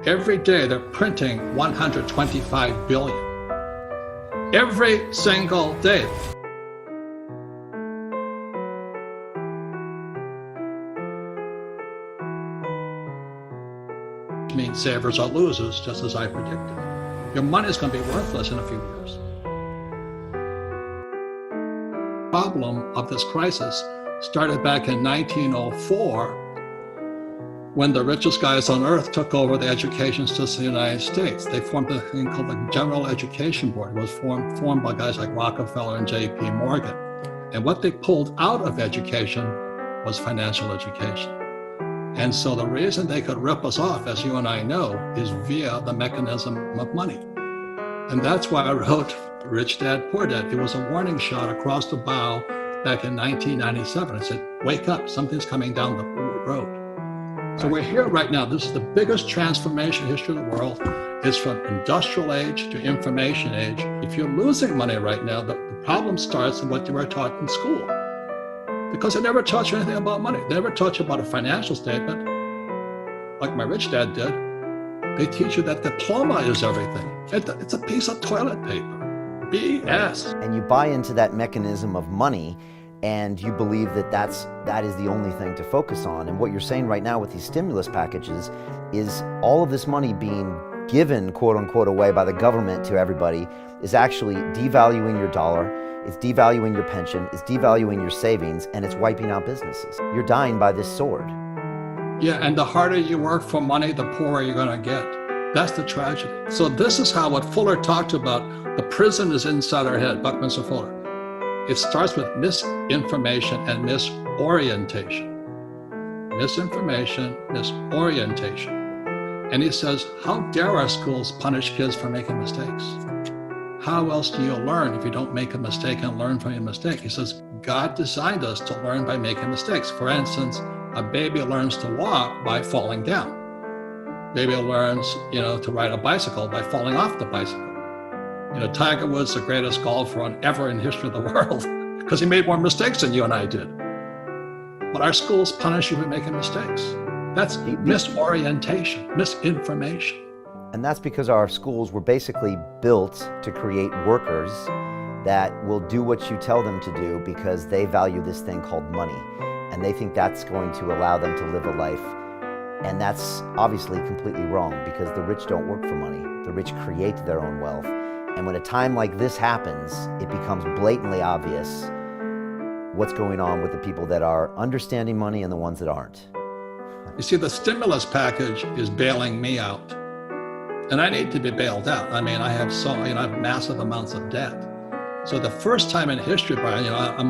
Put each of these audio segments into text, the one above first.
Every day they're printing 125 billion. Every single day. Which means savers are losers, just as I predicted. Your money is going to be worthless in a few years. The problem of this crisis started back in 1904 when the richest guys on earth took over the education system in the United States. They formed a thing called the General Education Board. It was formed by guys like Rockefeller and J.P. Morgan. And what they pulled out of education was financial education. And so the reason they could rip us off, as you and I know, is via the mechanism of money. And that's why I wrote Rich Dad, Poor Dad. It was a warning shot across the bow back in 1997. I said, wake up, something's coming down the road. So we're here right now. This is the biggest transformation in the history of the world. It's from industrial age to information age. If you're losing money right now, the problem starts in what you were taught in school. Because they never taught you anything about money. They never taught you about a financial statement, like my rich dad did. They teach you that diploma is everything. It's a piece of toilet paper. BS. And you buy into that mechanism of money, and you believe that that is the only thing to focus on. And what you're saying right now with these stimulus packages is all of this money being given, quote unquote, away by the government to everybody is actually devaluing your dollar, it's devaluing your pension, it's devaluing your savings, and it's wiping out businesses. You're dying by this sword. Yeah, and the harder you work for money, the poorer you're gonna get. That's the tragedy. So this is how what Fuller talked about, the prison is inside our head, Buckminster Fuller. It starts with misinformation and misorientation. Misinformation, misorientation. And he says, how dare our schools punish kids for making mistakes? How else do you learn if you don't make a mistake and learn from your mistake? He says, God designed us to learn by making mistakes. For instance, a baby learns to walk by falling down. Baby learns, to ride a bicycle by falling off the bicycle. Tiger Woods, the greatest golfer ever in history of the world, because he made more mistakes than you and I did. But our schools punish you for making mistakes. That's misorientation, misinformation. And that's because our schools were basically built to create workers that will do what you tell them to do because they value this thing called money. And they think that's going to allow them to live a life. And that's obviously completely wrong, because the rich don't work for money. The rich create their own wealth. And when a time like this happens, it becomes blatantly obvious what's going on with the people that are understanding money and the ones that aren't. You see, the stimulus package is bailing me out. And I need to be bailed out. I mean, I have massive amounts of debt. So the first time in history, Brian, I'm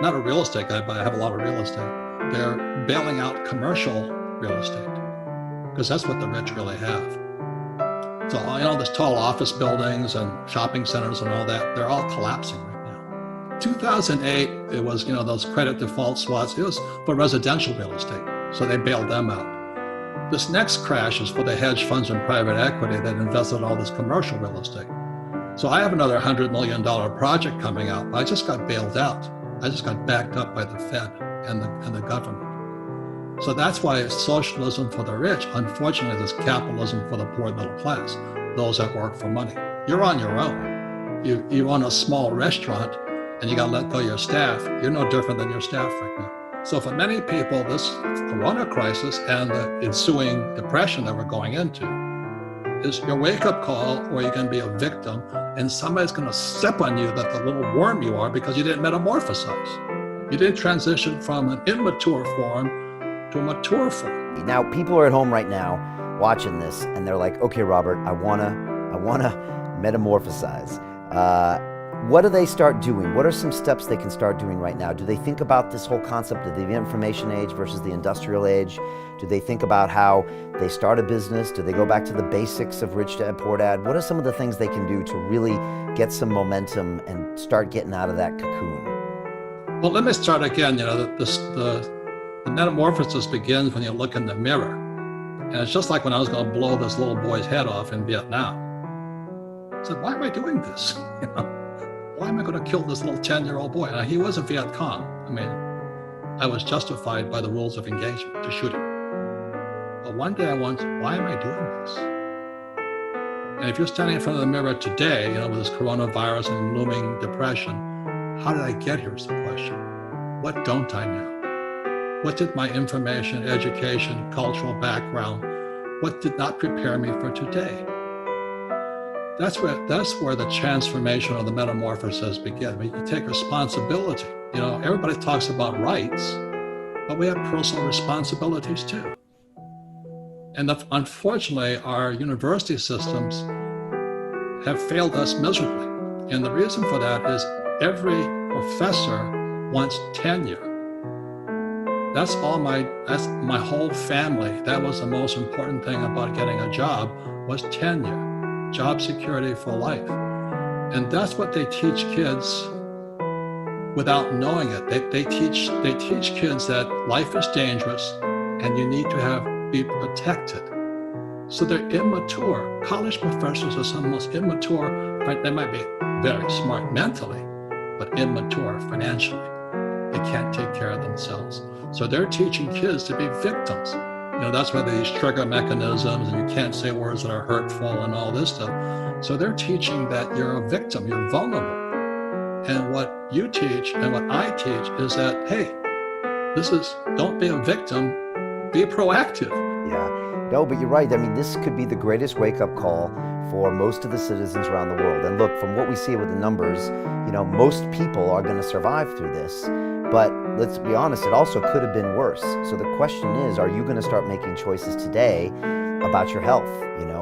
not a real estate guy, but I have a lot of real estate. They're bailing out commercial real estate, because that's what the rich really have. So, there's tall office buildings and shopping centers and all that, they're all collapsing right now. 2008, it was, those credit default swaps, it was for residential real estate. So they bailed them out. This next crash is for the hedge funds and private equity that invested in all this commercial real estate. So I have another $100 million project coming out, but I just got bailed out. I just got backed up by the Fed and the government. So that's why it's socialism for the rich. Unfortunately, it's capitalism for the poor middle class, those that work for money. You're on your own. You own a small restaurant and you got to let go of your staff. You're no different than your staff right now. So for many people, this corona crisis and the ensuing depression that we're going into is your wake-up call, or you're going to be a victim, and somebody's going to step on you that the little worm you are because you didn't metamorphosize. You didn't transition from an immature form to a mature form. Now, people are at home right now watching this, and they're like, okay, Robert, I wanna metamorphosize. What do they start doing? What are some steps they can start doing right now? Do they think about this whole concept of the information age versus the industrial age? Do they think about how they start a business? Do they go back to the basics of Rich Dad, Poor Dad? What are some of the things they can do to really get some momentum and start getting out of that cocoon? Well, let me start again. The metamorphosis begins when you look in the mirror. And it's just like when I was going to blow this little boy's head off in Vietnam. I said, why am I doing this? Why am I going to kill this little 10-year-old boy? Now, he was a Viet Cong. I mean, I was justified by the rules of engagement to shoot him. But one day I wondered, why am I doing this? And if you're standing in front of the mirror today, with this coronavirus and looming depression, how did I get here is the question. What don't I know? What did my information, education, cultural background, what did not prepare me for today? That's where the transformation or the metamorphosis begins. You take responsibility. Everybody talks about rights, but we have personal responsibilities too. And unfortunately, our university systems have failed us miserably. And the reason for that is every professor wants tenure. That's my whole family. That was the most important thing about getting a job was tenure, job security for life. And that's what they teach kids without knowing it. They teach kids that life is dangerous and you need to be protected. So they're immature. College professors are some of the most immature. They might be very smart mentally, but immature financially. They can't take care of themselves. So they're teaching kids to be victims. That's why these trigger mechanisms and you can't say words that are hurtful and all this stuff. So they're teaching that you're a victim, you're vulnerable. And what you teach and what I teach is that, hey, don't be a victim, be proactive. Yeah, no, but you're right. I mean, this could be the greatest wake-up call for most of the citizens around the world. And look, from what we see with the numbers, most people are going to survive through this. But let's be honest, it also could have been worse. So the question is, are you going to start making choices today about your health,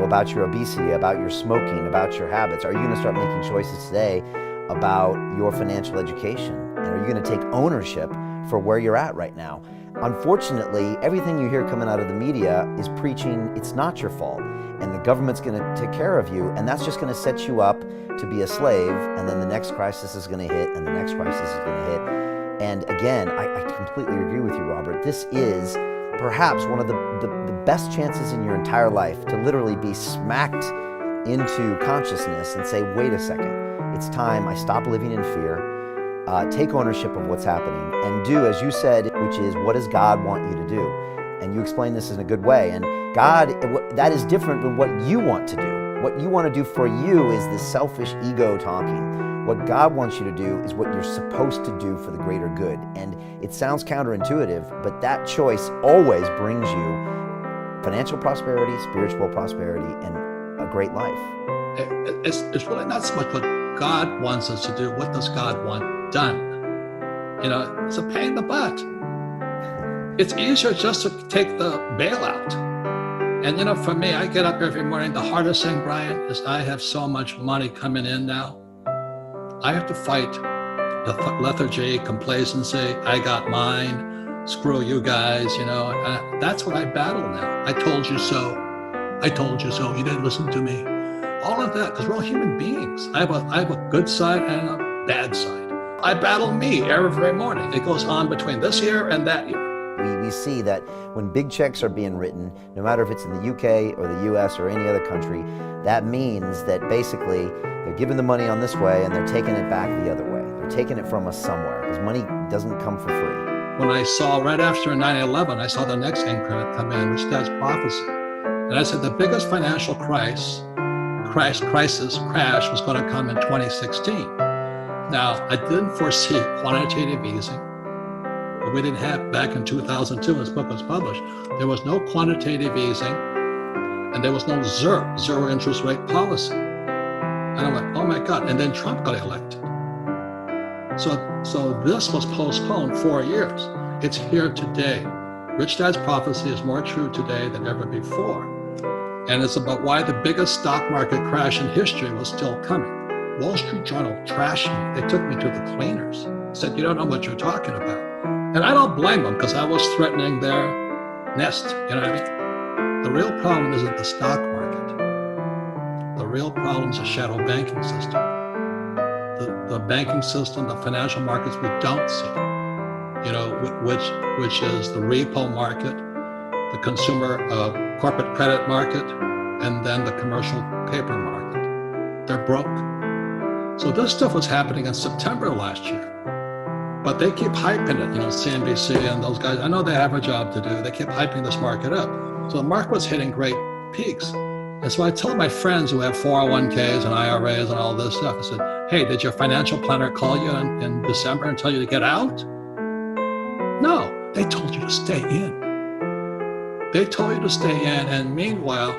about your obesity, about your smoking, about your habits? Are you going to start making choices today about your financial education? And are you going to take ownership for where you're at right now? Unfortunately, everything you hear coming out of the media is preaching it's not your fault and the government's going to take care of you, and that's just going to set you up to be a slave, and then the next crisis is going to hit and the next crisis is going to hit. And again, I completely agree with you, Robert. This is perhaps one of the best chances in your entire life to literally be smacked into consciousness and say, wait a second, it's time I stop living in fear, take ownership of what's happening, and do, as you said, which is, what does God want you to do? And you explain this in a good way. And God, that is different than what you want to do. What you want to do for you is the selfish ego talking. What God wants you to do is what you're supposed to do for the greater good. And it sounds counterintuitive, but that choice always brings you financial prosperity, spiritual prosperity, and a great life. It's really not so much what God wants us to do. What does God want done? It's a pain in the butt. It's easier just to take the bailout. And for me, I get up every morning. The hardest thing, Brian, is I have so much money coming in now. I have to fight the lethargy, complacency. I got mine. Screw you guys. That's what I battle now. I told you so. I told you so. You didn't listen to me. All of that, because we're all human beings. I have a good side and a bad side. I battle me every morning. It goes on between this year and that year. We see that when big checks are being written, no matter if it's in the UK or the US or any other country, that means that basically they're giving the money on this way and they're taking it back the other way. They're taking it from us somewhere, because money doesn't come for free. When I saw right after 9/11, I saw the next increment come in, which that's prophecy. And I said the biggest financial crash was going to come in 2016. Now, I didn't foresee quantitative easing. We didn't have, back in 2002, this book was published, there was no quantitative easing, and there was no zero interest rate policy. And I'm like, oh my God, and then Trump got elected. So this was postponed 4 years. It's here today. Rich Dad's prophecy is more true today than ever before. And it's about why the biggest stock market crash in history was still coming. Wall Street Journal trashed me. They took me to the cleaners, said, you don't know what you're talking about. And I don't blame them, because I was threatening their nest, you know what I mean? The real problem isn't the stock market. The real problem is the shadow banking system. The banking system, the financial markets we don't see, which is the repo market, the consumer corporate credit market, and then the commercial paper market. They're broke. So this stuff was happening in September last year. But they keep hyping it, CNBC and those guys. I know they have a job to do. They keep hyping this market up. So the market was hitting great peaks. And so I tell my friends who have 401ks and IRAs and all this stuff, I said, hey, did your financial planner call you in December and tell you to get out? No, they told you to stay in. They told you to stay in, and meanwhile,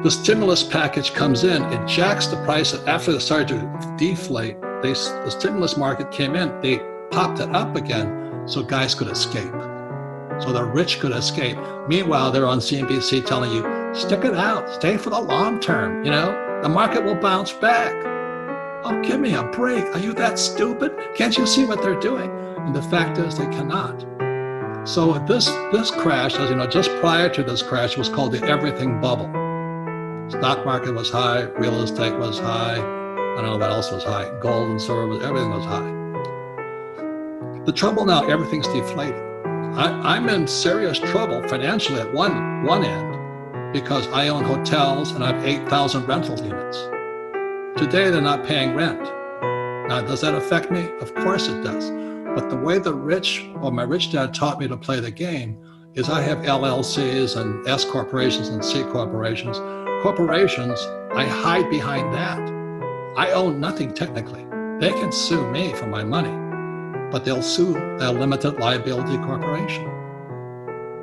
the stimulus package comes in, it jacks the price. After they started to deflate, the stimulus market came in, they popped it up again so guys could escape. So the rich could escape. Meanwhile, they're on CNBC telling you, stick it out, stay for the long term, the market will bounce back. Oh, give me a break. Are you that stupid? Can't you see what they're doing? And the fact is they cannot. So this crash, as you know, just prior to this crash was called the everything bubble. Stock market was high, real estate was high, I don't know what else was high, gold and silver, everything was high. The trouble now, everything's deflating. I'm in serious trouble financially at one end because I own hotels and I have 8,000 rental units. Today, they're not paying rent. Now, does that affect me? Of course it does. But the way my rich dad taught me to play the game is I have LLCs and S corporations and C corporations. Corporations, I hide behind that. I own nothing technically. They can sue me for my money, but they'll sue a limited liability corporation.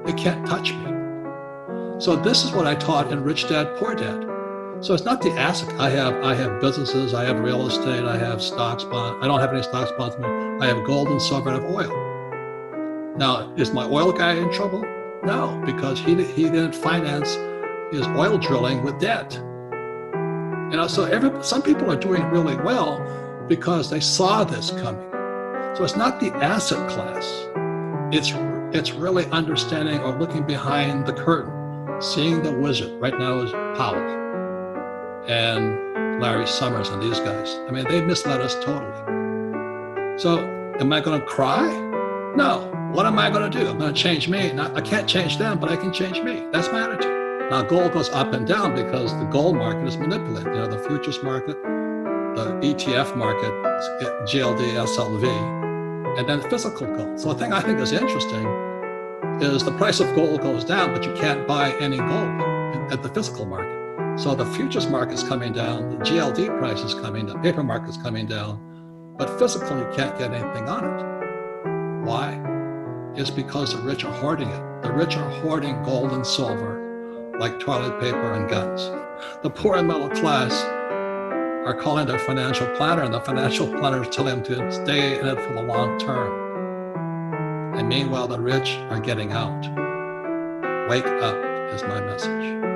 They can't touch me. So this is what I taught in Rich Dad, Poor Dad. So it's not the asset. I have businesses, I have real estate, I have stocks, bonds. I don't have any stocks, bonds. I have gold and silver, and I have oil. Now, is my oil guy in trouble? No, because he didn't finance his oil drilling with debt. So some people are doing really well because they saw this coming. So it's not the asset class. It's really understanding or looking behind the curtain, seeing the wizard. Right now is Powell and Larry Summers and these guys. I mean, they misled us totally. So am I going to cry? No. What am I going to do? I'm going to change me. I can't change them, but I can change me. That's my attitude. Now, gold goes up and down because the gold market is manipulated. The futures market, the ETF market, GLD, SLV, and then physical gold. So the thing I think is interesting is the price of gold goes down, but you can't buy any gold at the physical market. So the futures market is coming down, the GLD price is coming down, paper market is coming down, but physically you can't get anything on it. Why? It's because the rich are hoarding it. The rich are hoarding gold and silver like toilet paper and guns. The poor and middle class are calling their financial planner, and the financial planner is telling them to stay in it for the long term. And meanwhile, the rich are getting out. Wake up is my message.